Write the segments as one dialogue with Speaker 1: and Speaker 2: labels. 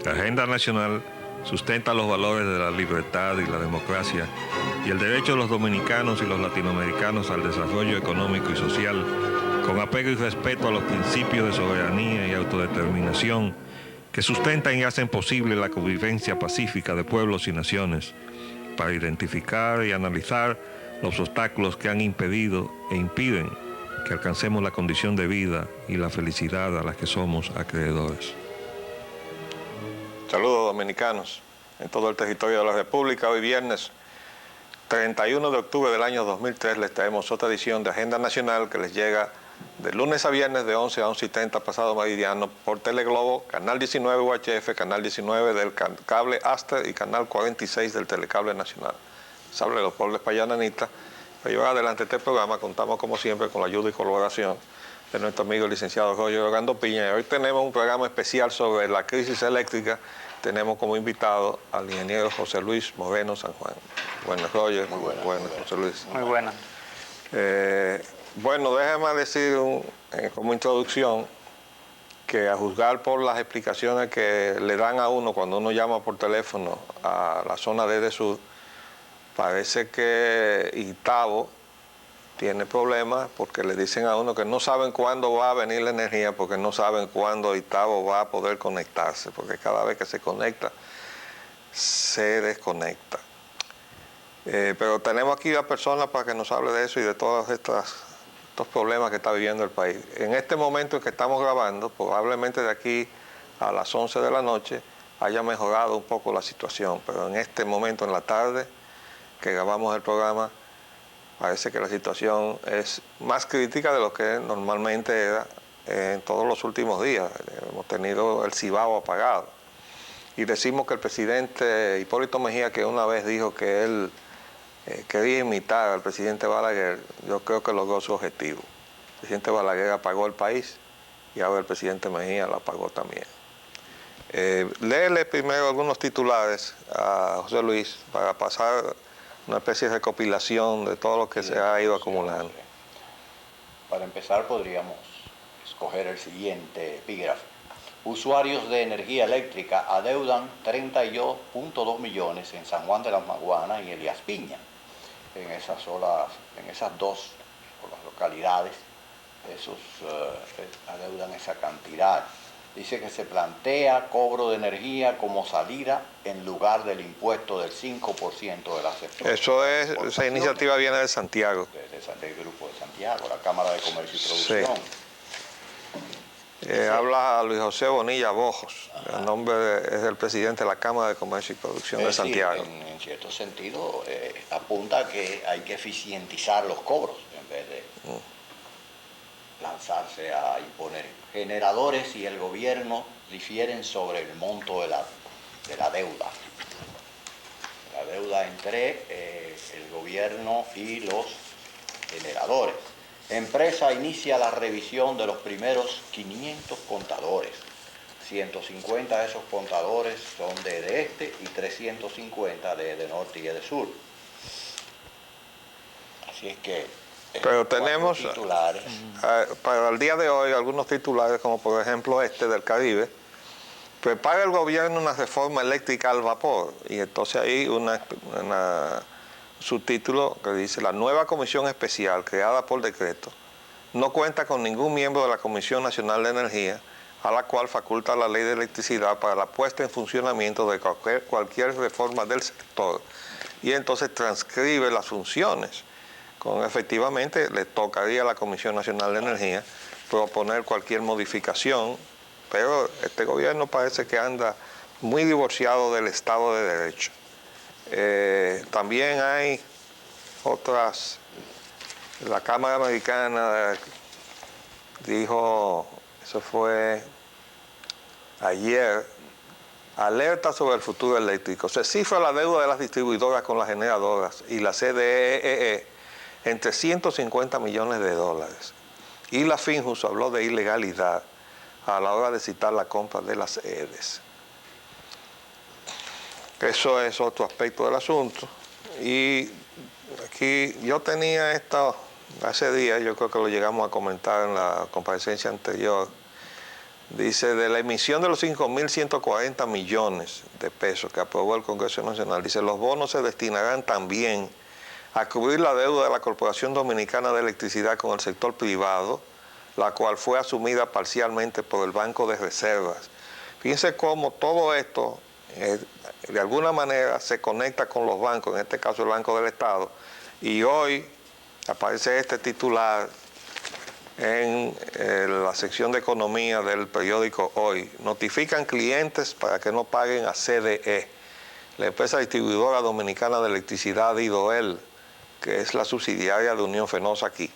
Speaker 1: La agenda nacional sustenta los valores de la libertad y la democracia y el derecho de los dominicanos y los latinoamericanos al desarrollo económico y social, con apego y respeto a los principios de soberanía y autodeterminación que sustentan y hacen posible la convivencia pacífica de pueblos y naciones, para identificar y analizar los obstáculos que han impedido e impiden que alcancemos la condición de vida y la felicidad a las que somos acreedores. Saludos dominicanos en todo el territorio de la República. Hoy viernes 31 de octubre del año 2003 les traemos otra edición de Agenda Nacional que les llega de lunes a viernes de 11 a 11:30 pasado meridiano por Teleglobo, Canal 19 UHF, Canal 19 del cable Aster y Canal 46 del Telecable Nacional. Les habla Leopoldo Espaillana Anita. Para llevar adelante este programa contamos como siempre con la ayuda y colaboración de nuestro amigo el licenciado Roger Orlando Piña. Y hoy tenemos un programa especial sobre la crisis eléctrica. Tenemos como invitado al ingeniero José Luis Moreno San Juan. Buenas, Roger.
Speaker 2: Muy buenas,
Speaker 1: José Luis.
Speaker 2: Muy buenas.
Speaker 1: Bueno, déjame decir como introducción que a juzgar por las explicaciones que le dan a uno cuando uno llama por teléfono a la zona de Sur, parece que Itabo tiene problemas porque le dicen a uno que no saben cuándo va a venir la energía, porque no saben cuándo Itabo va a poder conectarse, porque cada vez que se conecta, se desconecta. Pero tenemos aquí a personas para que nos hable de eso y de todos estos problemas que está viviendo el país. En este momento en que estamos grabando, probablemente de aquí a las 11 de la noche haya mejorado un poco la situación, pero en este momento, en la tarde que grabamos el programa, parece que la situación es más crítica de lo que normalmente era en todos los últimos días. Hemos tenido el Cibao apagado. Y decimos que el presidente Hipólito Mejía, que una vez dijo que él quería imitar al presidente Balaguer, yo creo que logró su objetivo. El presidente Balaguer apagó el país y ahora el presidente Mejía lo apagó también. Léele primero algunos titulares a José Luis para pasar una especie de recopilación de todo lo que se ha ido acumulando.
Speaker 2: Para empezar podríamos escoger el siguiente epígrafe. Usuarios de energía eléctrica adeudan 32.2 millones en San Juan de las Maguanas y Elías Piña. En esas dos localidades, adeudan esa cantidad. Dice que se plantea cobro de energía como salida en lugar del impuesto del 5% de las exportaciones.
Speaker 1: Esa iniciativa viene de Santiago.
Speaker 2: Del Grupo de Santiago, la Cámara de Comercio y Producción.
Speaker 1: Sí. Habla Luis José Bonilla Bojos, el nombre es el presidente de la Cámara de Comercio y Producción de Santiago.
Speaker 2: En cierto sentido, apunta a que hay que eficientizar los cobros en vez de lanzarse a imponer. Generadores y el gobierno difieren sobre el monto de la deuda. La deuda entre el gobierno y los generadores. Empresa inicia la revisión de los primeros 500 contadores. 150 de esos contadores son de este y 350 de norte y de sur. Así es que
Speaker 1: pero tenemos
Speaker 2: titulares.
Speaker 1: Para el día de hoy algunos titulares, como por ejemplo este del Caribe. Prepara el gobierno una reforma eléctrica al vapor, y entonces hay un subtítulo que dice: la nueva comisión especial creada por decreto no cuenta con ningún miembro de la Comisión Nacional de Energía, a la cual faculta la Ley de Electricidad para la puesta en funcionamiento de cualquier reforma del sector, y entonces transcribe las funciones. Efectivamente le tocaría a la Comisión Nacional de Energía proponer cualquier modificación, pero este gobierno parece que anda muy divorciado del Estado de Derecho. También hay otras. La Cámara Americana dijo, eso fue ayer, alerta sobre el futuro eléctrico. Se cifra la deuda de las distribuidoras con las generadoras y la CDE en $350 millones. Y la Finjus habló de ilegalidad a la hora de citar la compra de las EDES. Eso es otro aspecto del asunto. Y aquí yo tenía esto hace días, yo creo que lo llegamos a comentar en la comparecencia anterior. Dice, de la emisión de los 5.140 millones de pesos que aprobó el Congreso Nacional, dice, los bonos se destinarán también a cubrir la deuda de la Corporación Dominicana de Electricidad con el sector privado, la cual fue asumida parcialmente por el Banco de Reservas. Fíjense cómo todo esto, de alguna manera, se conecta con los bancos, en este caso el Banco del Estado, y hoy aparece este titular en la sección de economía del periódico Hoy. Notifican clientes para que no paguen a CDE, la empresa distribuidora dominicana de electricidad Idoel, que es la subsidiaria de Unión Fenosa aquí,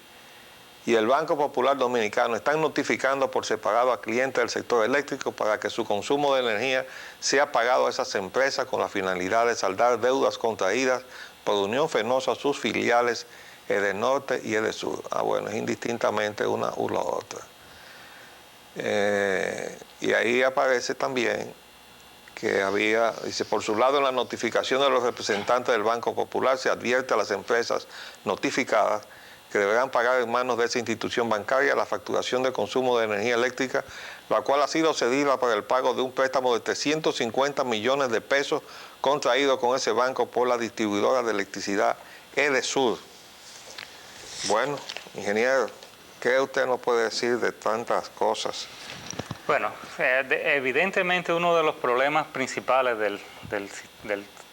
Speaker 1: y el Banco Popular Dominicano están notificando por separado a clientes del sector eléctrico para que su consumo de energía sea pagado a esas empresas con la finalidad de saldar deudas contraídas por Unión Fenosa, sus filiales Edenorte y Edesur. Bueno, es indistintamente una u la otra. Y ahí aparece también que había, dice, por su lado en la notificación de los representantes del Banco Popular se advierte a las empresas notificadas que deberán pagar en manos de esa institución bancaria la facturación de consumo de energía eléctrica, la cual ha sido cedida para el pago de un préstamo de 350 millones de pesos contraído con ese banco por la distribuidora de electricidad Edesur. Bueno, ingeniero, ¿qué usted nos puede decir de tantas cosas?
Speaker 3: Bueno, evidentemente uno de los problemas principales del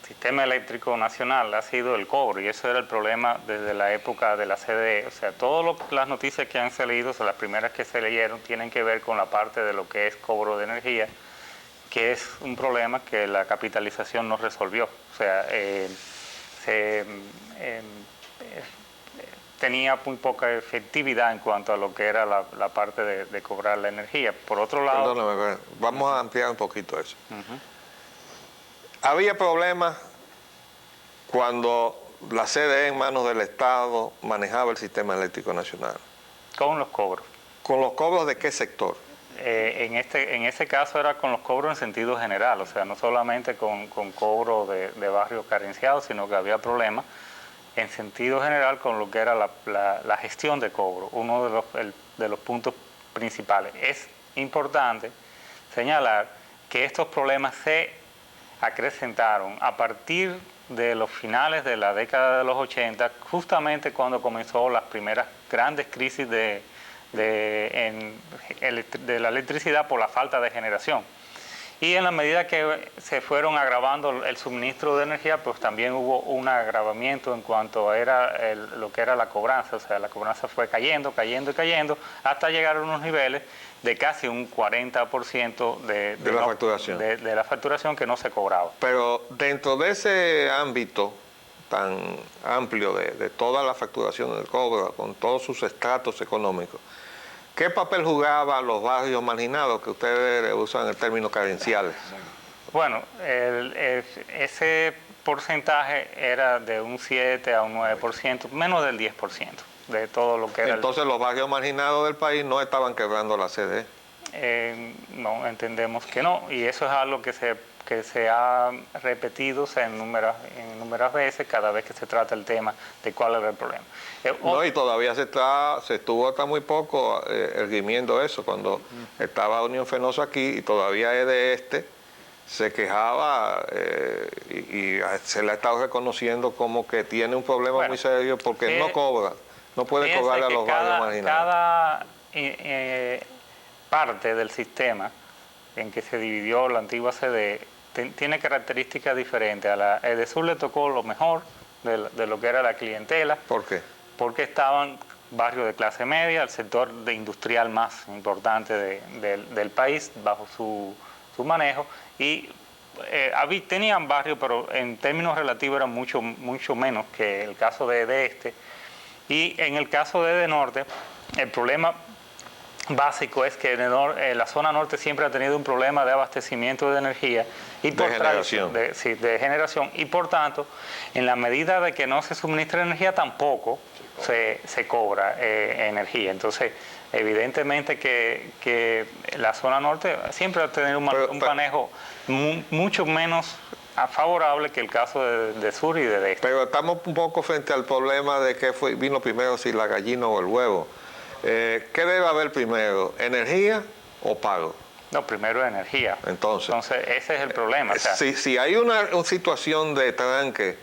Speaker 3: sistema eléctrico nacional ha sido el cobro, y eso era el problema desde la época de la CDE. O sea, todas las noticias que han salido, o sea, las primeras que se leyeron, tienen que ver con la parte de lo que es cobro de energía, que es un problema que la capitalización no resolvió. O sea, tenía muy poca efectividad en cuanto a lo que era la parte de cobrar la energía. Por otro lado...
Speaker 1: Perdóname, vamos a ampliar un poquito eso. Había problemas cuando la CDE en manos del Estado manejaba el sistema eléctrico nacional.
Speaker 3: Con los cobros.
Speaker 1: ¿Con los cobros de qué sector?
Speaker 3: En ese caso era con los cobros en sentido general, o sea, no solamente con cobro de barrios carenciados, sino que había problemas en sentido general con lo que era la gestión de cobro, uno de los puntos principales. Es importante señalar que estos problemas se acrecentaron a partir de los finales de la década de los 80, justamente cuando comenzó las primeras grandes crisis de la electricidad por la falta de generación. Y en la medida que se fueron agravando el suministro de energía, pues también hubo un agravamiento en cuanto a lo que era la cobranza. O sea, la cobranza fue cayendo, hasta llegar a unos niveles de casi un 40% de la facturación que no se cobraba.
Speaker 1: Pero dentro de ese ámbito tan amplio de toda la facturación del cobro, con todos sus estratos económicos, ¿qué papel jugaban los barrios marginados, que ustedes usan el término carenciales?
Speaker 3: Bueno, ese porcentaje era de un 7 a un 9%, menos del 10% de todo lo que era.
Speaker 1: Entonces los barrios marginados del país no estaban quebrando la CDE.
Speaker 3: No, entendemos que no, y eso es algo que se ha repetido en numerosas veces cada vez que se trata el tema de cuál era el problema.
Speaker 1: No, y todavía se estuvo hasta muy poco erguimiendo eso, cuando estaba Unión Fenosa aquí y todavía se quejaba y se le ha estado reconociendo como que tiene un problema muy serio porque no cobra, no puede cobrarle a los barrios marginados.
Speaker 3: Cada parte del sistema en que se dividió la antigua CDE tiene características diferentes. A la Edesur le tocó lo mejor de lo que era la clientela.
Speaker 1: ¿Por qué?
Speaker 3: Porque estaban barrios de clase media, el sector industrial más importante del país bajo su manejo, y tenían barrios, pero en términos relativos eran mucho menos que el caso de este. Y en el caso de Edenorte, el problema básico es que la zona norte siempre ha tenido un problema de abastecimiento de energía y por
Speaker 1: generación.
Speaker 3: de generación, y por tanto, en la medida de que no se suministra energía, tampoco se cobra energía. Entonces, evidentemente que la zona norte siempre ha tenido un manejo mucho menos favorable que el caso de sur y de este.
Speaker 1: Pero estamos un poco frente al problema de qué vino primero, si la gallina o el huevo. ¿Qué debe haber primero, energía o pago?
Speaker 3: No, primero energía.
Speaker 1: Entonces
Speaker 3: ese es el problema. O sea,
Speaker 1: si hay una situación de tranque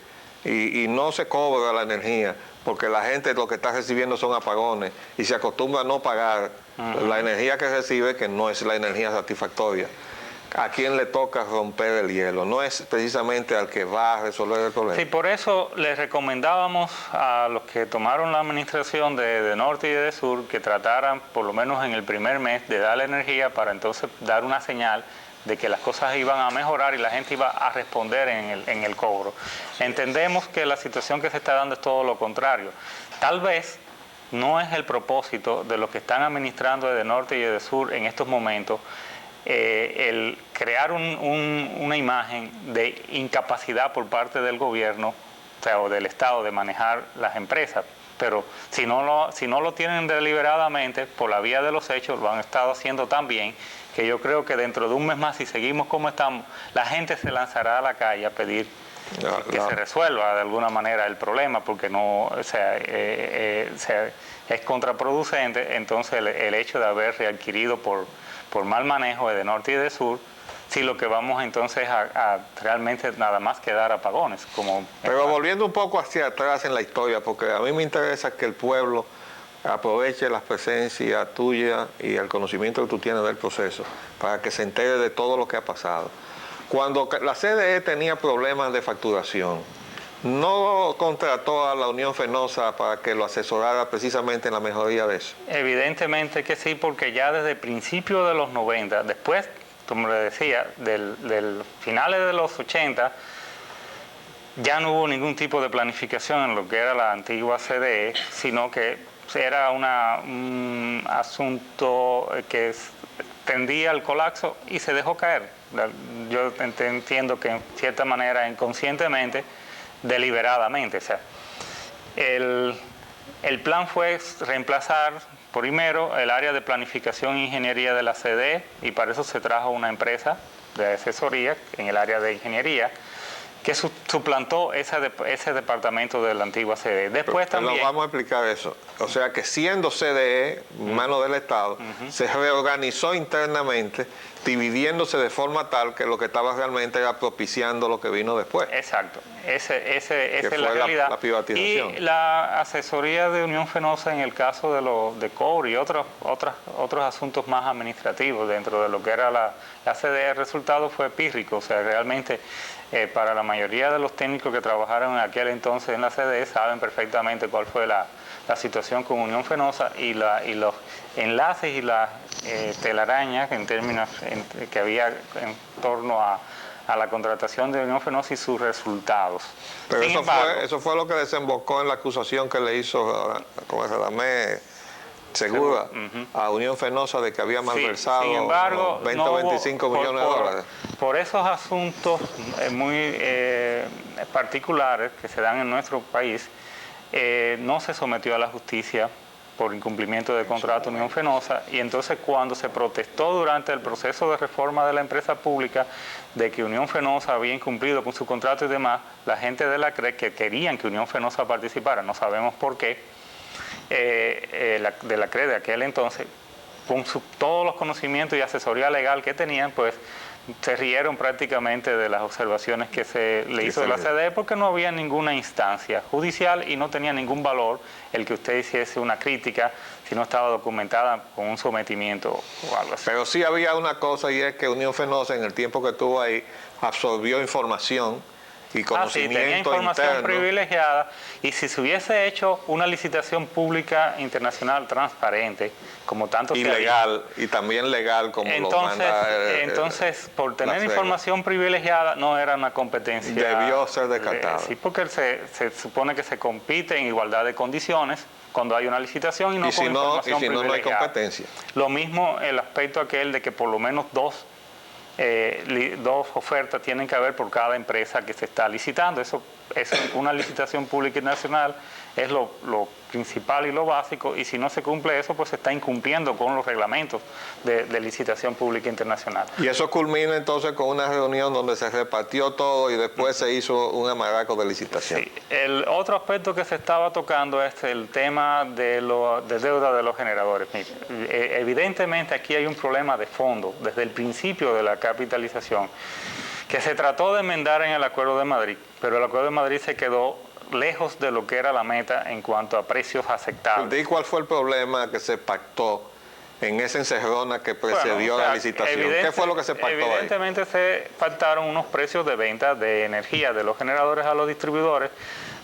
Speaker 1: y no se cobra la energía, porque la gente lo que está recibiendo son apagones y se acostumbra a no pagar la energía que recibe, que no es la energía satisfactoria, ¿a quién le toca romper el hielo? No es precisamente al que va a resolver el problema.
Speaker 3: Sí, por eso les recomendábamos a los que tomaron la administración de norte y de sur que trataran, por lo menos en el primer mes, de darle energía para entonces dar una señal de que las cosas iban a mejorar y la gente iba a responder en el cobro. Entendemos que la situación que se está dando es todo lo contrario. Tal vez no es el propósito de los que están administrando de norte y de sur en estos momentos el crear una imagen de incapacidad por parte del gobierno, o sea, o del Estado, de manejar las empresas. Pero si no lo tienen deliberadamente, por la vía de los hechos, lo han estado haciendo tan bien que yo creo que dentro de un mes más, si seguimos como estamos, la gente se lanzará a la calle a pedir que se resuelva de alguna manera el problema, porque no, o sea, es contraproducente entonces el hecho de haber readquirido por mal manejo de norte y de sur, si lo que vamos entonces a realmente nada más quedar apagones.
Speaker 1: Pero volviendo un poco hacia atrás en la historia, porque a mí me interesa que el pueblo aproveche la presencia tuya y el conocimiento que tú tienes del proceso, para que se entere de todo lo que ha pasado. Cuando la CDE tenía problemas de facturación, ¿no contrató a la Unión Fenosa para que lo asesorara precisamente en la mejoría de eso?
Speaker 3: Evidentemente que sí, porque ya desde principios de los 90, después, como le decía, del finales de los 80, ya no hubo ningún tipo de planificación en lo que era la antigua CDE, sino que era un asunto que tendía al colapso y se dejó caer. Yo entiendo que en cierta manera, inconscientemente, deliberadamente. O sea, el plan fue reemplazar primero el área de planificación e ingeniería de la CDE, y para eso se trajo una empresa de asesoría en el área de ingeniería que suplantó ese departamento de la antigua CDE. Después también...
Speaker 1: Pero vamos a explicar eso. O sea que siendo CDE, mano del Estado, se reorganizó internamente, dividiéndose de forma tal que lo que estaba realmente era propiciando lo que vino después.
Speaker 3: Exacto. Esa es la realidad.
Speaker 1: La privatización.
Speaker 3: Y la asesoría de Unión Fenosa en el caso de cobre y otros asuntos más administrativos dentro de lo que era la CDE, el resultado fue pírrico. O sea, realmente para la mayoría de los técnicos que trabajaron en aquel entonces en la CDE saben perfectamente cuál fue la situación con Unión Fenosa y los enlaces y las telarañas en términos que había en torno a la contratación de Unión Fenosa y sus resultados.
Speaker 1: Pero eso fue lo que desembocó en la acusación que le hizo Radamés Segura a Unión Fenosa de que había malversado 20 o 25 millones de dólares.
Speaker 3: Por esos asuntos muy particulares que se dan en nuestro país, no se sometió a la justicia por incumplimiento de contrato Unión Fenosa, y entonces cuando se protestó durante el proceso de reforma de la empresa pública de que Unión Fenosa había incumplido con su contrato y demás, la gente de la CRE que querían que Unión Fenosa participara, no sabemos por qué, de la CRE de aquel entonces, con todos los conocimientos y asesoría legal que tenían, pues se rieron prácticamente de las observaciones que se le hizo de la CDE, porque no había ninguna instancia judicial y no tenía ningún valor el que usted hiciese una crítica si no estaba documentada con un sometimiento o algo así.
Speaker 1: Pero sí había una cosa, y es que Unión Fenosa en el tiempo que estuvo ahí absorbió información y conocimiento
Speaker 3: tenía información
Speaker 1: interno
Speaker 3: privilegiada, y si se hubiese hecho una licitación pública internacional transparente, como tanto
Speaker 1: ilegal y también legal como lo manda
Speaker 3: entonces por tener información privilegiada no era una competencia,
Speaker 1: debió ser descartada.
Speaker 3: Sí, porque se supone que se compite en igualdad de condiciones cuando hay una licitación y no
Speaker 1: Y si
Speaker 3: con
Speaker 1: no,
Speaker 3: información
Speaker 1: no hay
Speaker 3: privilegiada.
Speaker 1: competencia.
Speaker 3: Lo mismo el aspecto aquel de que por lo menos dos ofertas tienen que haber por cada empresa que se está licitando. Eso una licitación pública y nacional es lo principal y lo básico, y si no se cumple eso, pues se está incumpliendo con los reglamentos de licitación pública internacional.
Speaker 1: Y eso culmina entonces con una reunión donde se repartió todo y después se hizo un amagaco de licitación.
Speaker 3: Sí. El otro aspecto que se estaba tocando es el tema de deuda de los generadores. Mire, evidentemente aquí hay un problema de fondo desde el principio de la capitalización, que se trató de enmendar en el Acuerdo de Madrid, pero el Acuerdo de Madrid se quedó lejos de lo que era la meta en cuanto a precios aceptables.
Speaker 1: ¿Y cuál fue el problema que se pactó en esa encerrona que precedió la licitación? ¿Qué fue lo que se pactó ahí?
Speaker 3: Evidentemente se pactaron unos precios de venta de energía de los generadores a los distribuidores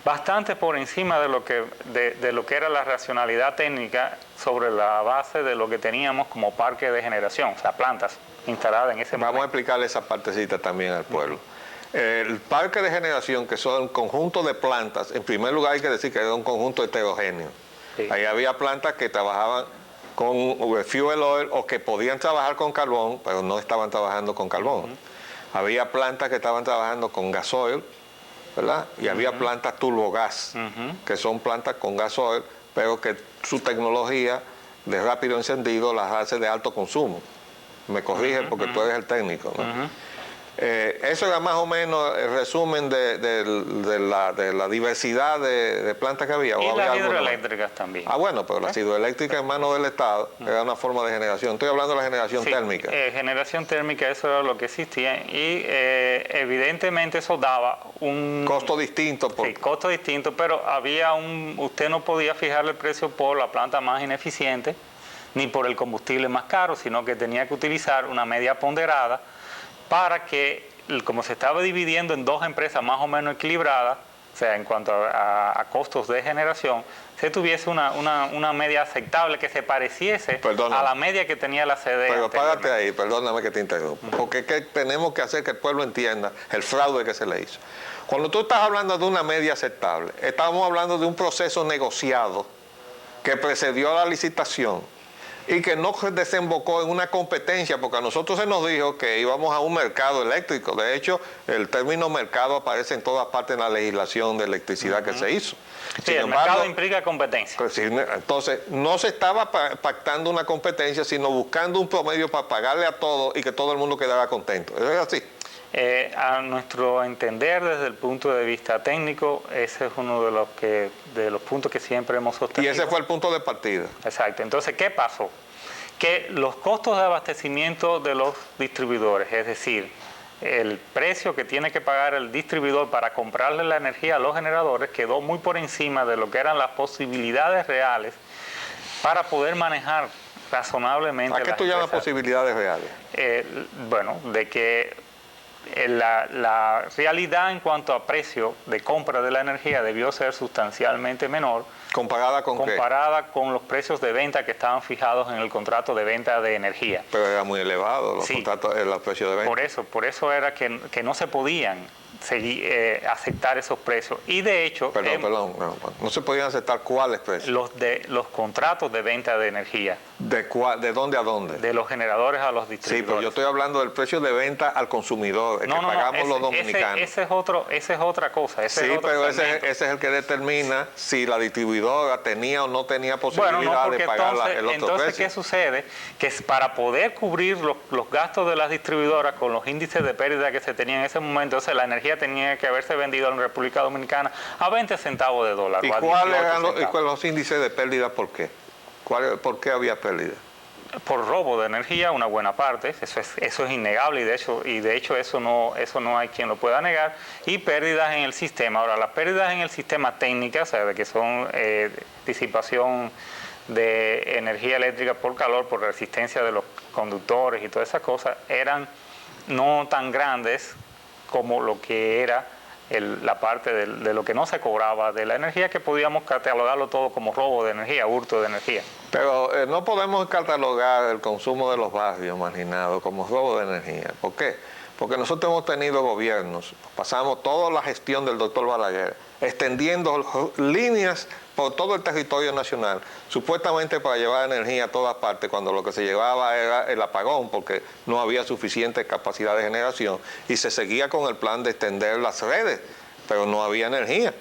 Speaker 3: bastante por encima de lo que era la racionalidad técnica sobre la base de lo que teníamos como parque de generación, o sea, plantas instaladas en ese momento.
Speaker 1: Vamos a explicarle esa partecita también al pueblo. El parque de generación, que son un conjunto de plantas, en primer lugar hay que decir que era un conjunto heterogéneo. Sí. Ahí había plantas que trabajaban con fuel oil o que podían trabajar con carbón, pero no estaban trabajando con carbón. Había plantas que estaban trabajando con gasoil, ¿verdad? Y había plantas turbogas, que son plantas con gasoil, pero que su tecnología de rápido encendido las hace de alto consumo. Me corrige porque tú eres el técnico, ¿no? Eso era más o menos el resumen de la diversidad de plantas que había.
Speaker 3: Y las hidroeléctricas también.
Speaker 1: Ah, bueno, pero las hidroeléctricas en manos del Estado era una forma de generación. Estoy hablando de la generación térmica.
Speaker 3: Generación térmica, eso era lo que existía. Y evidentemente eso daba un
Speaker 1: costo distinto.
Speaker 3: Sí, costo distinto, pero había usted no podía fijarle el precio por la planta más ineficiente, ni por el combustible más caro, sino que tenía que utilizar una media ponderada para que, como se estaba dividiendo en dos empresas más o menos equilibradas, o sea, en cuanto a costos de generación, se tuviese una media aceptable que se pareciese a la media que tenía la CDE.
Speaker 1: Pero párate ahí, perdóname que te interrumpa, porque es que tenemos que hacer que el pueblo entienda el fraude que se le hizo. Cuando tú estás hablando de una media aceptable, estamos hablando de un proceso negociado que precedió a la licitación y que no desembocó en una competencia, porque a nosotros se nos dijo que íbamos a un mercado eléctrico. De hecho, el término mercado aparece en todas partes en la legislación de electricidad que se hizo.
Speaker 3: Sí, el mercado implica competencia.
Speaker 1: Pues, entonces, no se estaba pactando una competencia, sino buscando un promedio para pagarle a todos y que todo el mundo quedara contento. ¿Eso es así?
Speaker 3: A nuestro entender, desde el punto de vista técnico, ese es uno de los puntos que siempre hemos sostenido.
Speaker 1: Y ese fue el punto de partida.
Speaker 3: Exacto. Entonces, ¿qué pasó? Que los costos de abastecimiento de los distribuidores, es decir, el precio que tiene que pagar el distribuidor para comprarle la energía a los generadores, quedó muy por encima de lo que eran las posibilidades reales para poder manejar razonablemente.
Speaker 1: ¿A qué tú llamas posibilidades reales?
Speaker 3: Bueno, de que la realidad en cuanto a precio de compra de la energía debió ser sustancialmente menor.
Speaker 1: ¿Comparada con qué?
Speaker 3: Comparada con los precios de venta que estaban fijados en el contrato de venta de energía.
Speaker 1: Pero era muy elevado los contratos, los precios de venta.
Speaker 3: Por eso era que no se podían aceptar esos precios. Y de hecho...
Speaker 1: Perdón, no se podían aceptar ¿cuáles precios?
Speaker 3: Los contratos de venta de energía.
Speaker 1: ¿De dónde a dónde?
Speaker 3: De los generadores a los distribuidores.
Speaker 1: Sí, pero yo estoy hablando del precio de venta al consumidor, el que pagamos los dominicanos.
Speaker 3: Esa es otra cosa.
Speaker 1: Sí, pero ese es el que determina si la distribuidora tenía o no tenía posibilidad de pagar el otro precio.
Speaker 3: Entonces, ¿qué sucede? Que para poder cubrir los gastos de las distribuidoras con los índices de pérdida que se tenían en ese momento, entonces la energía tenía que haberse vendido en República Dominicana a 20 centavos de dólar.
Speaker 1: ¿Y cuáles eran los índices de pérdida? ¿Por qué? ¿Por qué había pérdida?
Speaker 3: Por robo de energía, una buena parte, eso es innegable y de hecho eso no hay quien lo pueda negar, y pérdidas en el sistema. Ahora, las pérdidas en el sistema técnicas, o sea, de que son disipación de energía eléctrica por calor, por resistencia de los conductores y todas esas cosas, eran no tan grandes como lo que era la parte de lo que no se cobraba de la energía, que podíamos catalogarlo todo como robo de energía, hurto de energía.
Speaker 1: Pero no podemos catalogar el consumo de los barrios marginados como robo de energía. ¿Por qué? Porque nosotros hemos tenido gobiernos, pasamos toda la gestión del doctor Balaguer, extendiendo líneas por todo el territorio nacional, supuestamente para llevar energía a todas partes, cuando lo que se llevaba era el apagón, porque no había suficiente capacidad de generación, y se seguía con el plan de extender las redes, pero no había energía.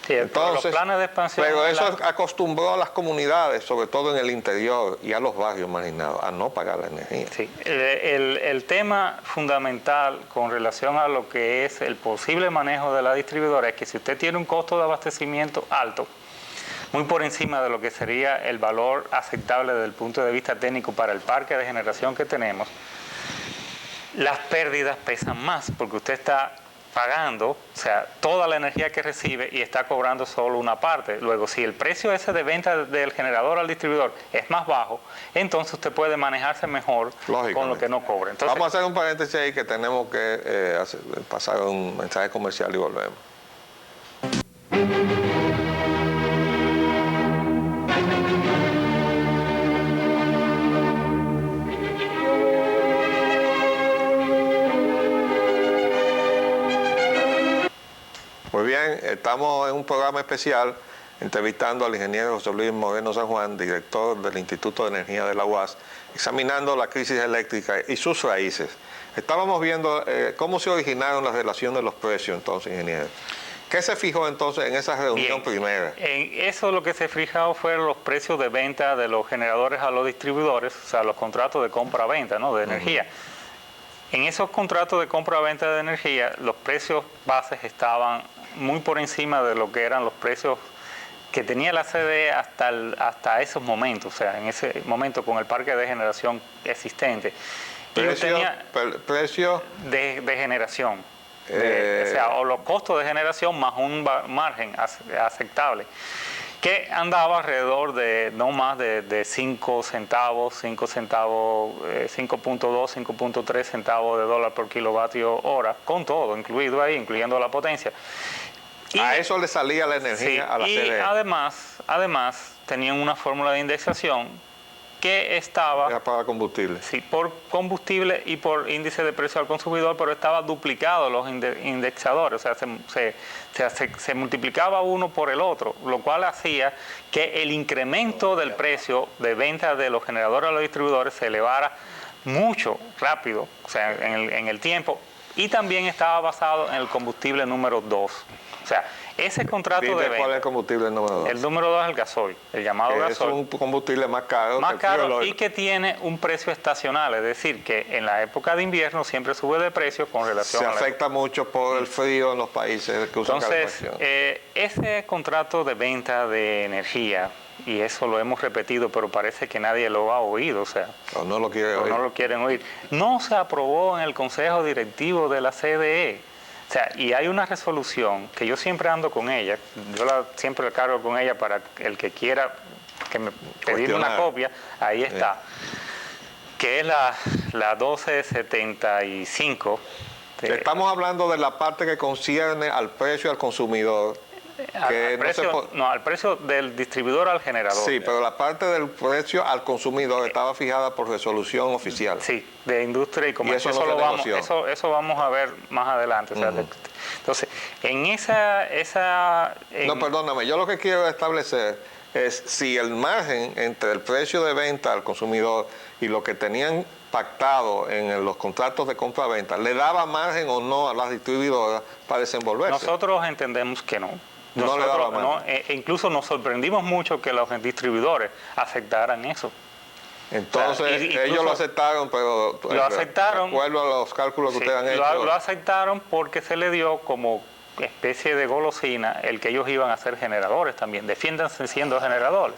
Speaker 3: Sí, entonces, los planes de expansión...
Speaker 1: Pero eso acostumbró a las comunidades, sobre todo en el interior y a los barrios marginados, a no pagar la energía.
Speaker 3: Sí, el tema fundamental con relación a lo que es el posible manejo de la distribuidora es que si usted tiene un costo de abastecimiento alto, muy por encima de lo que sería el valor aceptable desde el punto de vista técnico para el parque de generación que tenemos, las pérdidas pesan más, porque usted está pagando, o sea, toda la energía que recibe y está cobrando solo una parte. Luego, si el precio ese de venta del generador al distribuidor es más bajo, entonces usted puede manejarse mejor con lo que no cobra. Entonces,
Speaker 1: vamos a hacer un paréntesis ahí que tenemos que pasar un mensaje comercial y volvemos. Muy bien, estamos en un programa especial entrevistando al ingeniero José Luis Moreno San Juan, director del Instituto de Energía de la UAS, examinando la crisis eléctrica y sus raíces. Estábamos viendo cómo se originaron las relaciones de los precios entonces, ingeniero. ¿Qué se fijó entonces en esa reunión primera?
Speaker 3: En eso lo que se fijó fueron los precios de venta de los generadores a los distribuidores, o sea, los contratos de compra-venta, ¿no?, de energía. En esos contratos de compra-venta de energía, los precios bases estaban muy por encima de lo que eran los precios que tenía la CDE hasta esos momentos, o sea, en ese momento con el parque de generación existente.
Speaker 1: ¿Precio?
Speaker 3: De generación. O sea, o los costos de generación más un margen aceptable, que andaba alrededor de no más de 5 centavos, 5.2, 5.3 centavos de dólar por kilovatio hora, con todo incluido ahí, incluyendo la potencia. Y
Speaker 1: a eso le salía la energía a la CDE.
Speaker 3: Y además tenían una fórmula de indexación que estaba...
Speaker 1: Era para combustible.
Speaker 3: Sí, por combustible y por índice de precio al consumidor, pero estaba duplicado los indexadores, o sea, se multiplicaba uno por el otro, lo cual hacía que el incremento del precio de venta de los generadores a los distribuidores se elevara mucho, rápido, o sea, en el tiempo, y también estaba basado en el combustible número 2. O sea, ese contrato de venta...
Speaker 1: ¿Cuál es el combustible número 2?
Speaker 3: El número 2 es el gasoil, el llamado gasoil.
Speaker 1: Es un combustible más caro.
Speaker 3: Más caro y que tiene un precio estacional, es decir, que en la época de invierno siempre sube de precio con relación a...
Speaker 1: Se afecta mucho por el frío en los países que usan calefacción.
Speaker 3: Entonces, ese contrato de venta de energía, y eso lo hemos repetido, pero parece que nadie lo ha oído, o sea...
Speaker 1: O no lo quiere oír.
Speaker 3: No lo quieren oír. No se aprobó en el Consejo Directivo de la CDE. O sea, y hay una resolución que yo siempre ando con ella, siempre la cargo con ella para el que quiera que me pedirme una copia, ahí está, que es la 1275.
Speaker 1: Estamos hablando de la parte que concierne al precio al consumidor.
Speaker 3: Al precio del distribuidor al generador.
Speaker 1: Sí, pero la parte del precio al consumidor estaba fijada por resolución oficial.
Speaker 3: Sí, de industria y comercio.
Speaker 1: Y eso no
Speaker 3: eso vamos a ver más adelante. O sea, entonces, en esa...
Speaker 1: No, perdóname, yo lo que quiero establecer es si el margen entre el precio de venta al consumidor y lo que tenían pactado en los contratos de compra-venta, ¿le daba margen o no a las distribuidoras para desenvolverse?
Speaker 3: Nosotros entendemos que no. Incluso nos sorprendimos mucho que los distribuidores aceptaran eso.
Speaker 1: Entonces, ellos lo aceptaron, pero
Speaker 3: lo aceptaron,
Speaker 1: de acuerdo a los cálculos que ustedes han hecho.
Speaker 3: Lo aceptaron porque se le dio como especie de golosina el que ellos iban a ser generadores también. Defiéndanse siendo generadores.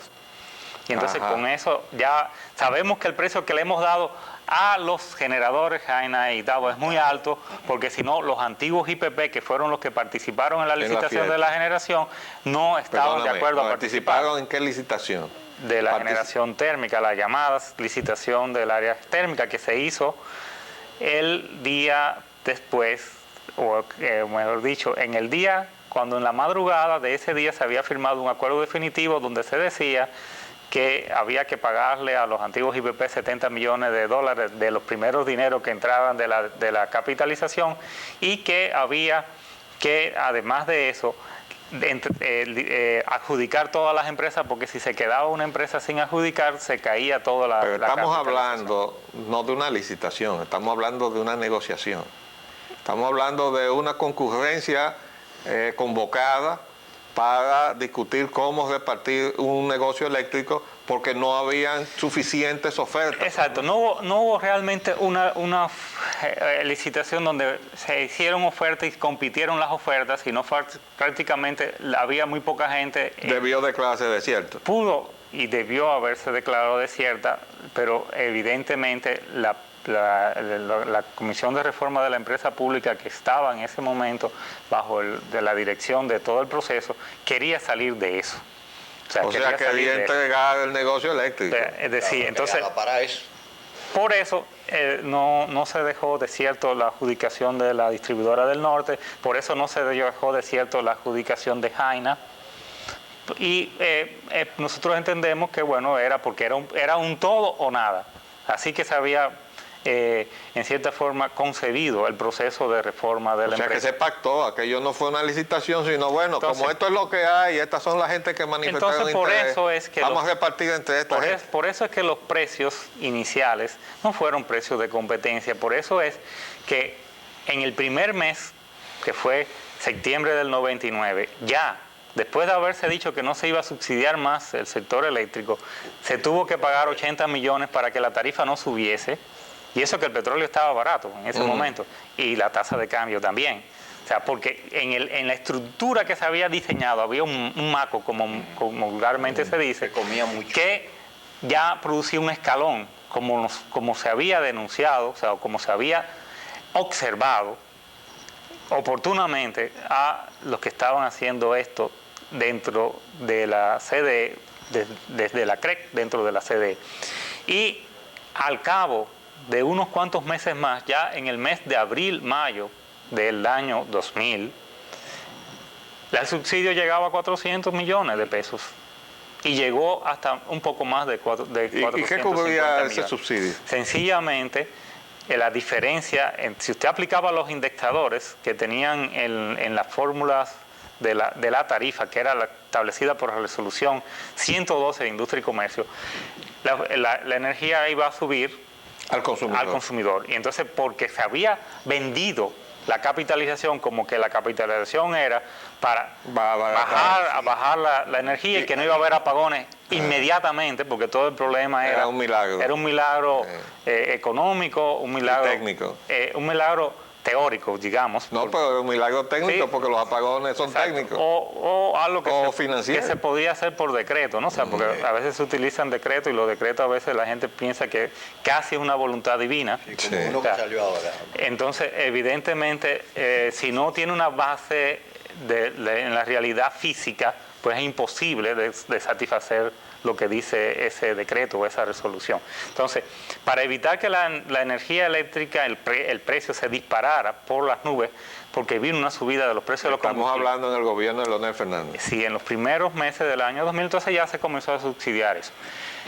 Speaker 3: Y entonces con eso ya sabemos que el precio que le hemos dado a los generadores Jaina y Davo es muy alto, porque si no, los antiguos IPP, que fueron los que participaron en la licitación de la generación, no estaban de acuerdo a participar.
Speaker 1: ¿Participaron en qué licitación?
Speaker 3: De la generación térmica, la llamada licitación del área térmica, que se hizo el día después, o mejor dicho, en el día, cuando en la madrugada de ese día se había firmado un acuerdo definitivo donde se decía que había que pagarle a los antiguos IPP 70 millones de dólares de los primeros dineros que entraban de la capitalización, y que había que, además de eso, adjudicar todas las empresas, porque si se quedaba una empresa sin adjudicar, se caía toda la
Speaker 1: Pero estamos
Speaker 3: capitalización.
Speaker 1: hablando no de una licitación, estamos hablando de una negociación. Estamos hablando de una concurrencia convocada para discutir cómo repartir un negocio eléctrico porque no habían suficientes ofertas.
Speaker 3: Exacto, no hubo realmente una licitación donde se hicieron ofertas y compitieron las ofertas, sino prácticamente había muy poca gente.
Speaker 1: Debió declararse desierto.
Speaker 3: Pudo y debió haberse declarado desierta, pero evidentemente la Comisión de Reforma de la Empresa Pública, que estaba en ese momento bajo de la dirección de todo el proceso, quería salir de eso.
Speaker 1: O sea, quería entregar el negocio eléctrico.
Speaker 3: Es decir, entonces,
Speaker 2: para eso.
Speaker 3: por eso no se dejó desierto la adjudicación de la distribuidora del norte, por eso no se dejó desierto la adjudicación de Jaina. Y nosotros entendemos que, bueno, era porque era un todo o nada. Así que se había, en cierta forma, concebido el proceso de reforma de la empresa.
Speaker 1: O sea, que se pactó, aquello no fue una licitación, sino, bueno, entonces, como esto es lo que hay, estas son la gente que manifestaron
Speaker 3: entonces, por
Speaker 1: interés,
Speaker 3: eso es que
Speaker 1: vamos a repartir entre esta gente.
Speaker 3: Por eso es que los precios iniciales no fueron precios de competencia. Por eso es que en el primer mes, que fue septiembre del 99, ya después de haberse dicho que no se iba a subsidiar más el sector eléctrico, se tuvo que pagar 80 millones para que la tarifa no subiese, y eso que el petróleo estaba barato en ese momento, y la tasa de cambio también. O sea, porque en la estructura que se había diseñado había un maco, como vulgarmente se dice,
Speaker 2: que comía mucho,
Speaker 3: que ya producía un escalón, como se había denunciado, o sea, como se había observado oportunamente a los que estaban haciendo esto dentro de la CDE, desde la CREC dentro de la CDE. Y al cabo de unos cuantos meses más, ya en el mes de abril, mayo del año 2000, el subsidio llegaba a 400 millones de pesos y llegó hasta un poco más de 450
Speaker 1: ¿Y qué cubría ese
Speaker 3: millones.
Speaker 1: subsidio?
Speaker 3: Sencillamente, la diferencia, si usted aplicaba los indexadores que tenían en las fórmulas de la tarifa, que era la establecida por la resolución 112 de Industria y Comercio, la energía iba a subir
Speaker 1: al consumidor.
Speaker 3: Y entonces, porque se había vendido la capitalización como que la capitalización era para bajar la energía y que no iba a haber apagones inmediatamente, porque todo el problema
Speaker 1: era un milagro.
Speaker 3: Era un milagro económico, un milagro
Speaker 1: técnico.
Speaker 3: Un milagro teórico, digamos.
Speaker 1: No, pero es un milagro técnico,
Speaker 3: sí,
Speaker 1: porque los apagones son
Speaker 3: exacto,
Speaker 1: técnicos.
Speaker 3: O algo que se podía hacer por decreto, ¿no? O sea, porque a veces se utilizan decretos y los decretos a veces la gente piensa que casi es una voluntad divina.
Speaker 2: Sí, como uno que salió ahora.
Speaker 3: Entonces, evidentemente, si no tiene una base en la realidad física, pues es imposible de satisfacer lo que dice ese decreto o esa resolución. Entonces, para evitar que la energía eléctrica, el precio se disparara por las nubes, porque vino una subida de los precios de los combustibles.
Speaker 1: Estamos hablando en el gobierno de Leonel Fernández.
Speaker 3: Sí, en los primeros meses del año 2012 ya se comenzó a subsidiar eso.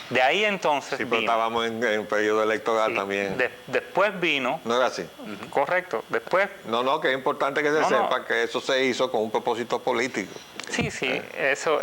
Speaker 3: De ahí entonces
Speaker 1: sí, pero estábamos en periodo electoral también.
Speaker 3: Después vino...
Speaker 1: ¿No era así?
Speaker 3: Correcto. Después...
Speaker 1: No, que es importante que se sepa que eso se hizo con un propósito político.
Speaker 3: Sí, eso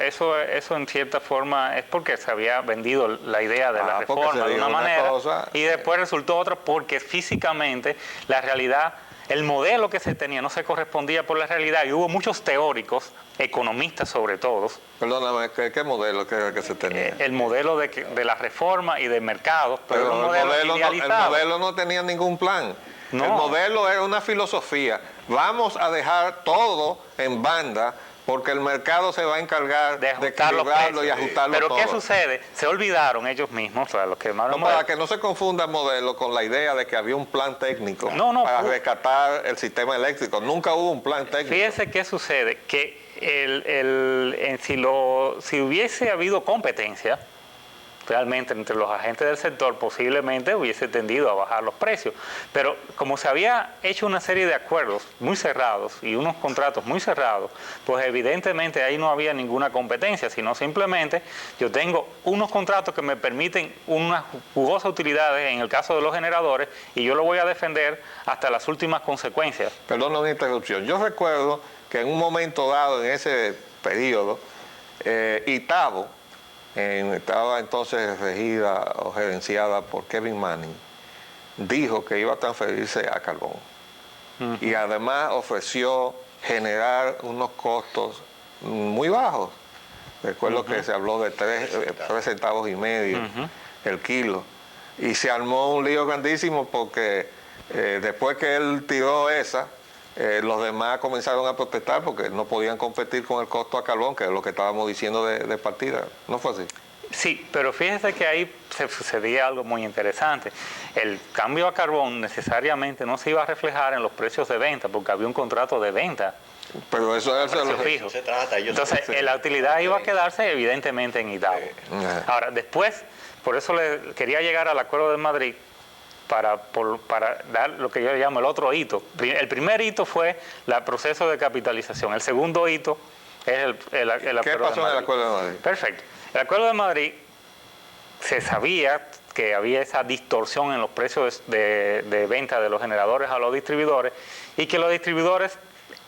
Speaker 3: en cierta forma es porque se había vendido la idea de la reforma de una manera y después resultó otra porque físicamente la realidad, el modelo que se tenía no se correspondía por la realidad y hubo muchos teóricos, economistas sobre todo.
Speaker 1: Perdóname, ¿qué modelo que se tenía?
Speaker 3: El modelo de la reforma y de mercado,
Speaker 1: pero el modelo no tenía ningún plan. No. El modelo era una filosofía. Vamos a dejar todo en banda porque el mercado se va a encargar de equilibrarlo y ajustarlo
Speaker 3: todo.
Speaker 1: Pero
Speaker 3: ¿qué sucede? Se olvidaron ellos mismos, o sea, los que más
Speaker 1: para que no se confunda el modelo con la idea de que había un plan técnico para rescatar el sistema eléctrico. Nunca hubo un plan técnico.
Speaker 3: Fíjese qué sucede, que si hubiese habido competencia realmente entre los agentes del sector, posiblemente hubiese tendido a bajar los precios. Pero como se había hecho una serie de acuerdos muy cerrados y unos contratos muy cerrados, pues evidentemente ahí no había ninguna competencia, sino simplemente yo tengo unos contratos que me permiten unas jugosas utilidades en el caso de los generadores y yo lo voy a defender hasta las últimas consecuencias.
Speaker 1: Perdón una interrupción. Yo recuerdo que en un momento dado en ese periodo. Itabo estaba entonces regida o gerenciada por Kevin Manning, dijo que iba a transferirse a carbón. Y además ofreció generar unos costos muy bajos. Recuerdo que se habló de 3 centavos y medio el kilo. Y se armó un lío grandísimo porque después que él tiró esa, los demás comenzaron a protestar porque no podían competir con el costo a carbón, que es lo que estábamos diciendo de partida. ¿No fue así?
Speaker 3: Sí, pero fíjese que ahí se sucedía algo muy interesante. El cambio a carbón necesariamente no se iba a reflejar en los precios de venta, porque había un contrato de venta.
Speaker 1: Pero eso es
Speaker 3: Precio fijo. Entonces, la utilidad iba a quedarse evidentemente en Itabo. Ahora, después, por eso le quería llegar al Acuerdo de Madrid para dar lo que yo llamo el otro hito. El primer hito fue el proceso de capitalización. El segundo hito es el Acuerdo de Madrid.
Speaker 1: ¿Qué pasó en el Acuerdo de Madrid?
Speaker 3: Perfecto. El Acuerdo de Madrid, se sabía que había esa distorsión en los precios de venta de los generadores a los distribuidores y que los distribuidores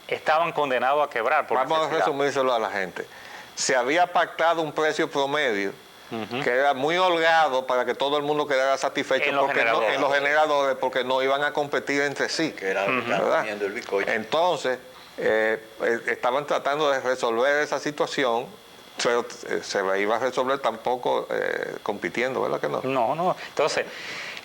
Speaker 3: estaban condenados a quebrar.
Speaker 1: Vamos a resumírselo a la gente. Se había pactado un precio promedio que era muy holgado para que todo el mundo quedara satisfecho en los generadores, porque no iban a competir entre sí.
Speaker 2: Que era comiendo el bizcocho.
Speaker 1: Entonces, estaban tratando de resolver esa situación, pero se la iba a resolver tampoco compitiendo, ¿verdad que no?
Speaker 3: No. Entonces,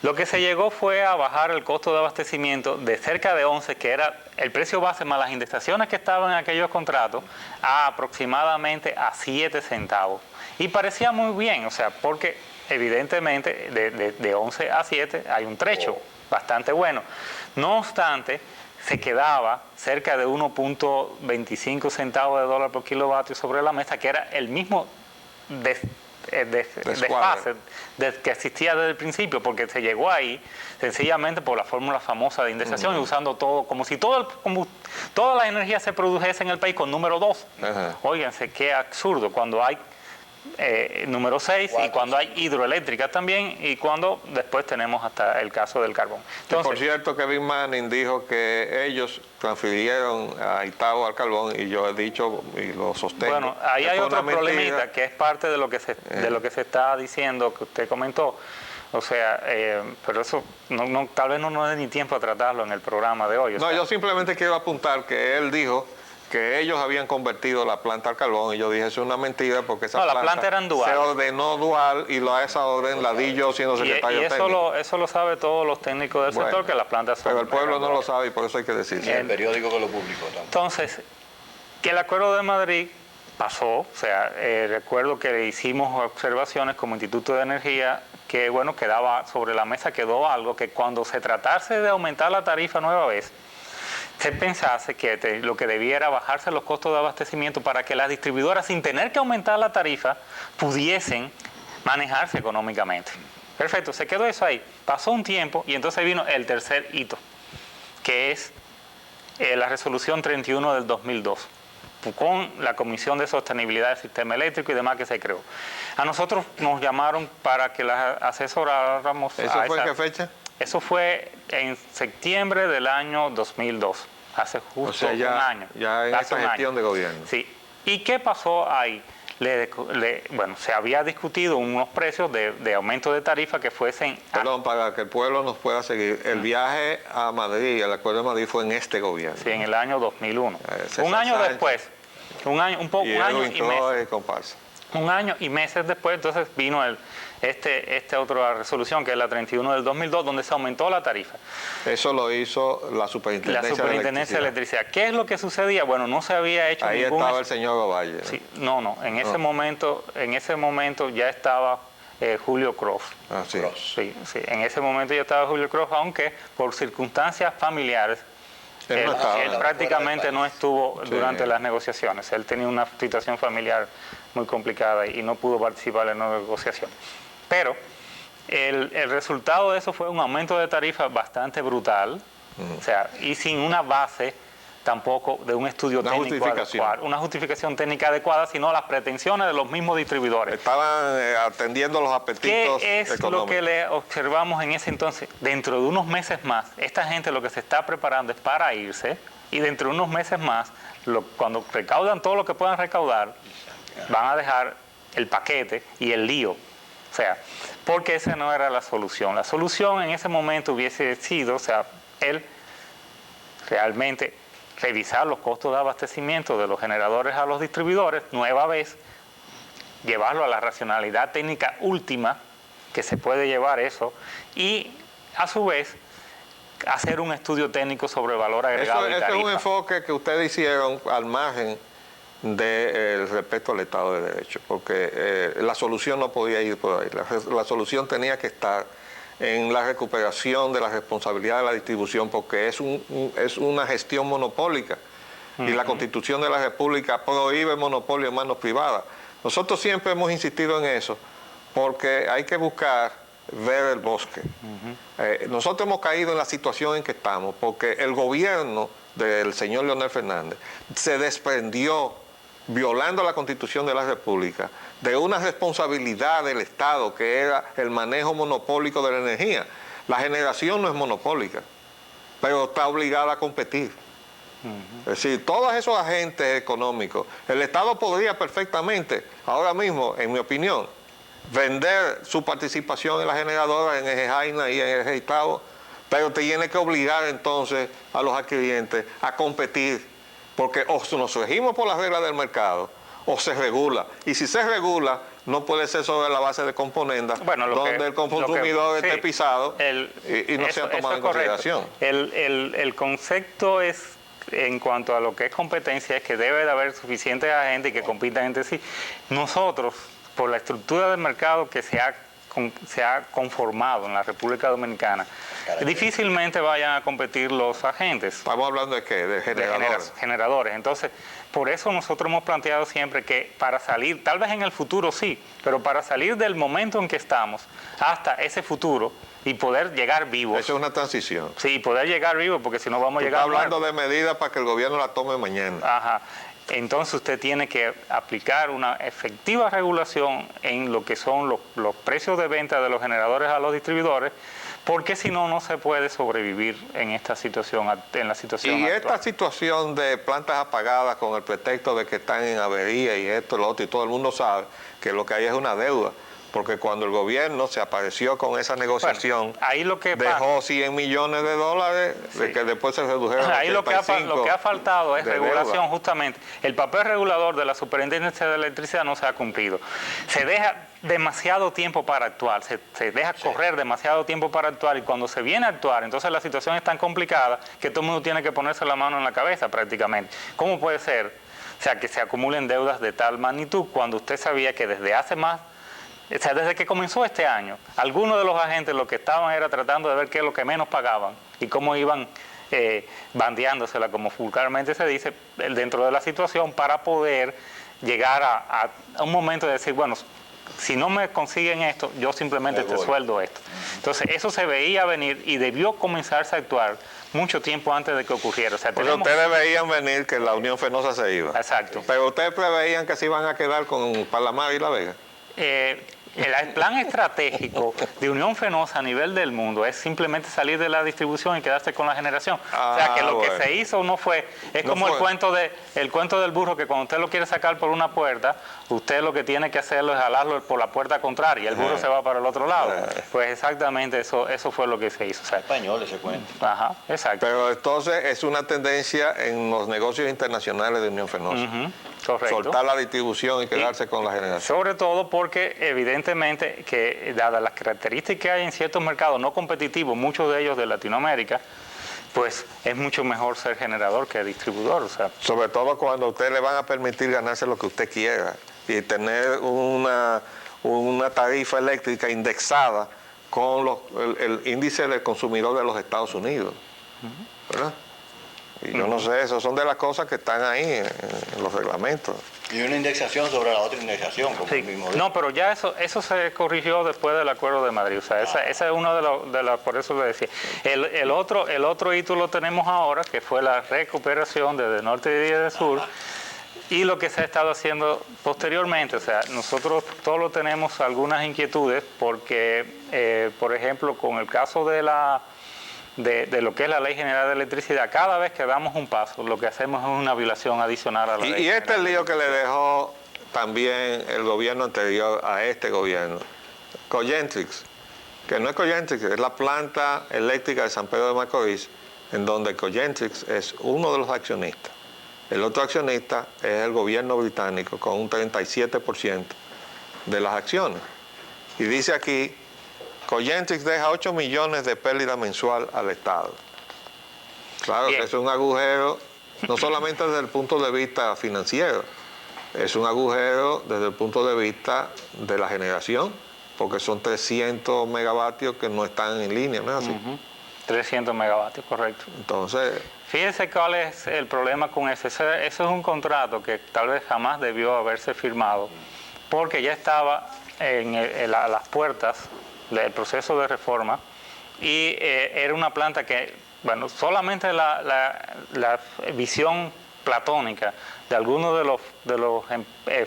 Speaker 3: lo que se llegó fue a bajar el costo de abastecimiento de cerca de 11, que era el precio base más las indexaciones que estaban en aquellos contratos, a aproximadamente a 7 centavos. Y parecía muy bien, o sea, porque evidentemente de 11 a 7 hay un trecho bastante bueno. No obstante, se quedaba cerca de 1.25 centavos de dólar por kilovatio sobre la mesa, que era el mismo desfase que existía desde el principio, porque se llegó ahí sencillamente por la fórmula famosa de indexación y usando todo, como si toda la energía se produjese en el país con número 2. Óiganse, qué absurdo, cuando hay número 6 y cuando hay hidroeléctricas también, y cuando después tenemos hasta el caso del carbón.
Speaker 1: Entonces, por cierto, Kevin Manning dijo que ellos transfirieron a Itabo al carbón, y yo he dicho y lo sostengo.
Speaker 3: Bueno, ahí hay otro problemita que es parte de lo que se está diciendo, que usted comentó. O sea, pero eso tal vez no nos dé ni tiempo a tratarlo en el programa de hoy.
Speaker 1: Yo simplemente quiero apuntar que él dijo que ellos habían convertido la planta al carbón, y yo dije, eso es una mentira, porque esa
Speaker 3: planta eran dual.
Speaker 1: Se ordenó dual, y esa orden la di yo siendo secretario técnico.
Speaker 3: Eso lo sabe todos los técnicos del sector, que las plantas son...
Speaker 1: Pero el pueblo no lo sabe, y por eso hay que decirlo.
Speaker 2: Y el periódico que lo publicó también.
Speaker 3: Entonces, que el Acuerdo de Madrid pasó, o sea, recuerdo que hicimos observaciones como Instituto de Energía, que bueno, quedaba sobre la mesa, quedó algo que cuando se tratase de aumentar la tarifa nueva vez, se pensase que lo que debía era bajarse los costos de abastecimiento para que las distribuidoras, sin tener que aumentar la tarifa, pudiesen manejarse económicamente. Perfecto, se quedó eso ahí. Pasó un tiempo y entonces vino el tercer hito, que es la resolución 31 del 2002, con la Comisión de Sostenibilidad del Sistema Eléctrico y demás que se creó. A nosotros nos llamaron para que las asesoráramos.
Speaker 1: ¿Eso fue en qué fecha?
Speaker 3: Eso fue en septiembre del año 2002, hace justo un año.
Speaker 1: Ya en esa gestión de gobierno.
Speaker 3: Sí. ¿Y qué pasó ahí? Bueno, se había discutido unos precios de aumento de tarifa que fuesen...
Speaker 1: Perdón, para que el pueblo nos pueda seguir. El viaje a Madrid, el Acuerdo de Madrid, fue en este gobierno.
Speaker 3: Sí, en el año 2001. Un año después, un año y meses después, entonces vino esta otra resolución, que es la 31 del 2002, donde se aumentó la tarifa.
Speaker 1: Eso lo hizo la Superintendencia
Speaker 3: de Electricidad. ¿Qué es lo que sucedía? Bueno, no se había hecho
Speaker 1: Ahí estaba el señor Ovalle.
Speaker 3: Sí, en ese momento ya estaba Julio Cross. Sí, en ese momento ya estaba Julio Cross, aunque por circunstancias familiares, él prácticamente no estuvo durante las negociaciones. Él tenía una situación familiar muy complicada y no pudo participar en la negociación. Pero el resultado de eso fue un aumento de tarifa bastante brutal, o sea, y sin una base tampoco de un estudio técnico adecuado, una justificación técnica adecuada, sino las pretensiones de los mismos distribuidores.
Speaker 1: Estaban atendiendo los apetitos
Speaker 3: ¿Qué es
Speaker 1: económicos?
Speaker 3: lo que le observamos en ese entonces? Dentro de unos meses más, esta gente lo que se está preparando es para irse, y dentro de unos meses más, cuando recaudan todo lo que puedan recaudar, van a dejar el paquete y el lío. O sea, porque esa no era la solución. La solución en ese momento hubiese sido, o sea, él realmente revisar los costos de abastecimiento de los generadores a los distribuidores, nueva vez, llevarlo a la racionalidad técnica última, que se puede llevar eso, y a su vez hacer un estudio técnico sobre el valor agregado y tarifa.
Speaker 1: Ese es un enfoque que ustedes hicieron al margen del respeto al Estado de Derecho, porque la solución no podía ir por ahí. La solución tenía que estar en la recuperación de la responsabilidad de la distribución, porque es una gestión monopólica y la Constitución de la República prohíbe el monopolio en manos privadas. Nosotros siempre hemos insistido en eso, porque hay que buscar ver el bosque. Nosotros hemos caído en la situación en que estamos, porque el gobierno del señor Leonel Fernández se desprendió, violando la Constitución de la República, de una responsabilidad del Estado que era el manejo monopólico de la energía. La generación no es monopólica, pero está obligada a competir. Es decir, todos esos agentes económicos, el Estado podría perfectamente, ahora mismo, en mi opinión, vender su participación en la generadora, en Eje Jaina y en Eje Itaúo, pero te tiene que obligar entonces a los adquirientes a competir, porque o nos regimos por las reglas del mercado o se regula, y si se regula no puede ser sobre la base de componendas, bueno, donde el consumidor esté pisado y no sea tomado en consideración.
Speaker 3: El concepto es, en cuanto a lo que es competencia, es que debe de haber suficientes agentes que compitan entre sí. Nosotros, por la estructura del mercado que se ha conformado en la República Dominicana, difícilmente vayan a competir los agentes.
Speaker 1: ¿Estamos hablando de qué? De generadores.
Speaker 3: Generadores. Entonces, por eso nosotros hemos planteado siempre que para salir, tal vez en el futuro sí, pero para salir del momento en que estamos hasta ese futuro y poder llegar vivos.
Speaker 1: Eso es una transición.
Speaker 3: Sí, poder llegar vivos, porque si no vamos a llegar...
Speaker 1: Está hablando de medidas para que el gobierno la tome mañana.
Speaker 3: Ajá. Entonces usted tiene que aplicar una efectiva regulación en lo que son los precios de venta de los generadores a los distribuidores, porque si no, no se puede sobrevivir en esta situación, en la situación actual.
Speaker 1: Esta situación de plantas apagadas con el pretexto de que están en avería y esto, lo otro, y todo el mundo sabe que lo que hay es una deuda. Porque cuando el gobierno se apareció con esa negociación, bueno,
Speaker 3: ahí lo que
Speaker 1: dejó 100 millones de dólares, sí, que después se redujeron a 85
Speaker 3: lo que ha faltado es regulación, deuda. Justamente. El papel regulador de la Superintendencia de Electricidad no se ha cumplido. Se deja demasiado tiempo para actuar, se deja correr demasiado tiempo para actuar, y cuando se viene a actuar, entonces la situación es tan complicada que todo el mundo tiene que ponerse la mano en la cabeza prácticamente. ¿Cómo puede ser? O sea, que se acumulen deudas de tal magnitud cuando usted sabía que desde hace más... O sea, desde que comenzó este año, algunos de los agentes lo que estaban era tratando de ver qué es lo que menos pagaban y cómo iban bandeándosela, como vulgarmente se dice, dentro de la situación, para poder llegar a un momento de decir, bueno, si no me consiguen esto, yo simplemente te sueldo esto. Entonces, eso se veía venir y debió comenzarse a actuar mucho tiempo antes de que ocurriera. O sea,
Speaker 1: ustedes veían venir que la Unión Fenosa se iba.
Speaker 3: Exacto.
Speaker 1: Pero ustedes preveían que se iban a quedar con Palamar y La Vega.
Speaker 3: El plan estratégico de Unión Fenosa a nivel del mundo es simplemente salir de la distribución y quedarse con la generación. O sea, que lo que se hizo no fue... Es no como fue. El cuento del burro, que cuando usted lo quiere sacar por una puerta, usted lo que tiene que hacerlo es jalarlo por la puerta contraria y el burro se va para el otro lado. Pues exactamente eso fue lo que se hizo. O sea,
Speaker 2: español ese cuento.
Speaker 3: Ajá, exacto.
Speaker 1: Pero entonces es una tendencia en los negocios internacionales de Unión Fenosa.
Speaker 3: Correcto.
Speaker 1: Soltar la distribución y quedarse con la generación.
Speaker 3: Sobre todo porque evidentemente que dadas las características que hay en ciertos mercados no competitivos, muchos de ellos de Latinoamérica, pues es mucho mejor ser generador que distribuidor. O sea,
Speaker 1: sobre todo cuando a usted le van a permitir ganarse lo que usted quiera y tener una tarifa eléctrica indexada con el índice del consumidor de los Estados Unidos. ¿Verdad? Y yo no sé, esas son de las cosas que están ahí en los reglamentos.
Speaker 2: Y una indexación sobre la otra indexación, como
Speaker 3: Sí.
Speaker 2: el mismo dijo.
Speaker 3: No, pero ya eso se corrigió después del Acuerdo de Madrid. O sea, esa es uno de los, por eso le decía. El otro hito lo tenemos ahora, que fue la recuperación desde norte y desde sur. Y lo que se ha estado haciendo posteriormente, o sea, nosotros todos tenemos algunas inquietudes porque, por ejemplo, con el caso de lo que es la Ley General de Electricidad, cada vez que damos un paso, lo que hacemos es una violación adicional a la ley.
Speaker 1: Y este es el lío que le dejó también el gobierno anterior a este gobierno. Cogentrix, que no es Cogentrix, es la planta eléctrica de San Pedro de Macorís, en donde Cogentrix es uno de los accionistas. El otro accionista es el gobierno británico con un 37% de las acciones. Y dice aquí, Cogentrix deja 8 millones de pérdida mensual al Estado. Claro que es un agujero, no solamente desde el punto de vista financiero, es un agujero desde el punto de vista de la generación, porque son 300 megavatios que no están en línea, ¿no es así?
Speaker 3: 300 megavatios, correcto.
Speaker 1: Entonces,
Speaker 3: fíjense cuál es el problema con ese. Eso es un contrato que tal vez jamás debió haberse firmado, porque ya estaba a las puertas del proceso de reforma y era una planta que, bueno, solamente la visión platónica de algunos de los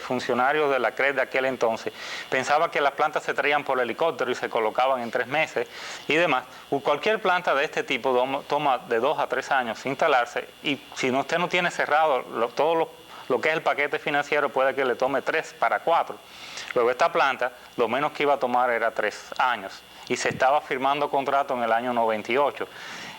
Speaker 3: funcionarios de la CRED de aquel entonces pensaba que las plantas se traían por helicóptero y se colocaban en 3 meses y demás. Cualquier planta de este tipo toma de 2 a 3 años instalarse, y si usted no tiene cerrado todo lo que es el paquete financiero, puede que le tome 3 para 4. Luego esta planta, lo menos que iba a tomar era 3 años, y se estaba firmando contrato en el año 98.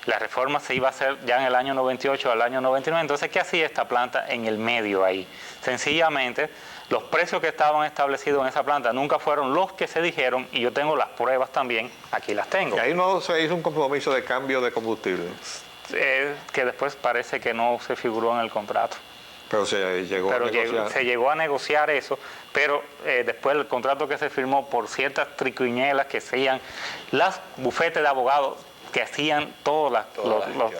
Speaker 3: La reforma se iba a hacer ya en el año 98 al año 99. Entonces, ¿qué hacía esta planta en el medio ahí? Sencillamente, los precios que estaban establecidos en esa planta nunca fueron los que se dijeron, y yo tengo las pruebas también, aquí las tengo.
Speaker 1: y ahí no se hizo un compromiso de cambio de combustible,
Speaker 3: Que después parece que no se figuró en el contrato.
Speaker 1: pero se llegó a negociar.
Speaker 3: Se llegó a negociar eso, pero después el contrato que se firmó por ciertas triquiñuelas que hacían las bufetes de abogados que hacían todas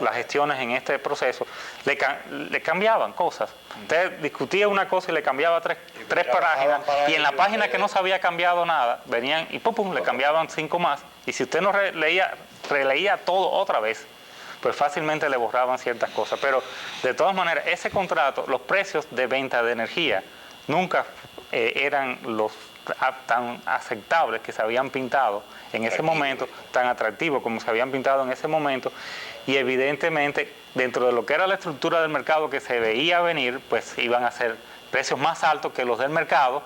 Speaker 3: las gestiones en este proceso, le cambiaban cosas. Usted discutía una cosa y le cambiaba tres páginas, y en la página que no se había cambiado nada, venían y pum, le cambiaban 5 más, y si usted no releía todo otra vez, pues fácilmente le borraban ciertas cosas. Pero de todas maneras, ese contrato, los precios de venta de energía nunca eran los tan aceptables que se habían pintado en ese momento, tan atractivos como se habían pintado en ese momento, y evidentemente dentro de lo que era la estructura del mercado que se veía venir, pues iban a ser precios más altos que los del mercado,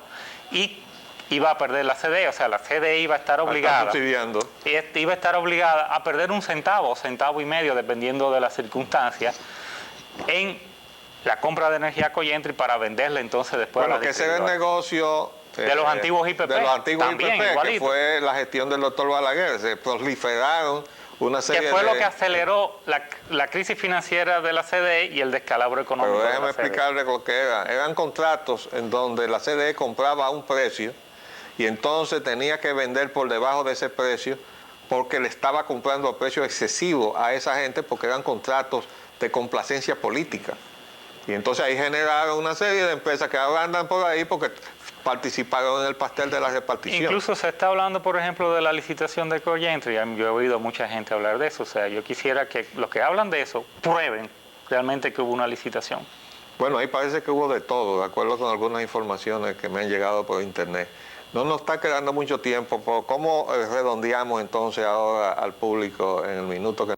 Speaker 3: y iba a perder la CDE, o sea, la CDE iba a estar obligada, iba a estar obligada a perder 1 centavo o centavo y medio, dependiendo de las circunstancias, en la compra de energía a Cogentrix para venderla entonces después a la distribuidora.
Speaker 1: Bueno, que ese era el negocio
Speaker 3: de los antiguos IPP.
Speaker 1: De los antiguos
Speaker 3: también,
Speaker 1: IPP,
Speaker 3: igualito.
Speaker 1: que fue la gestión del doctor Balaguer. Se proliferaron una serie de...
Speaker 3: Que fue lo que aceleró la crisis financiera de la CDE y el descalabro económico.
Speaker 1: Pero déjeme
Speaker 3: de la CDE.
Speaker 1: explicarle lo que era. Eran contratos en donde la CDE compraba a un precio y entonces tenía que vender por debajo de ese precio porque le estaba comprando a precio excesivo a esa gente, porque eran contratos de complacencia política. Y entonces ahí generaron una serie de empresas que ahora andan por ahí porque participaron en el pastel de la repartición.
Speaker 3: Incluso se está hablando, por ejemplo, de la licitación de Cogentrix. Yo he oído mucha gente hablar de eso. O sea, yo quisiera que los que hablan de eso prueben realmente que hubo una licitación.
Speaker 1: Bueno, ahí parece que hubo de todo, de acuerdo con algunas informaciones que me han llegado por internet. No nos está quedando mucho tiempo. ¿Cómo redondeamos entonces ahora al público en el minuto que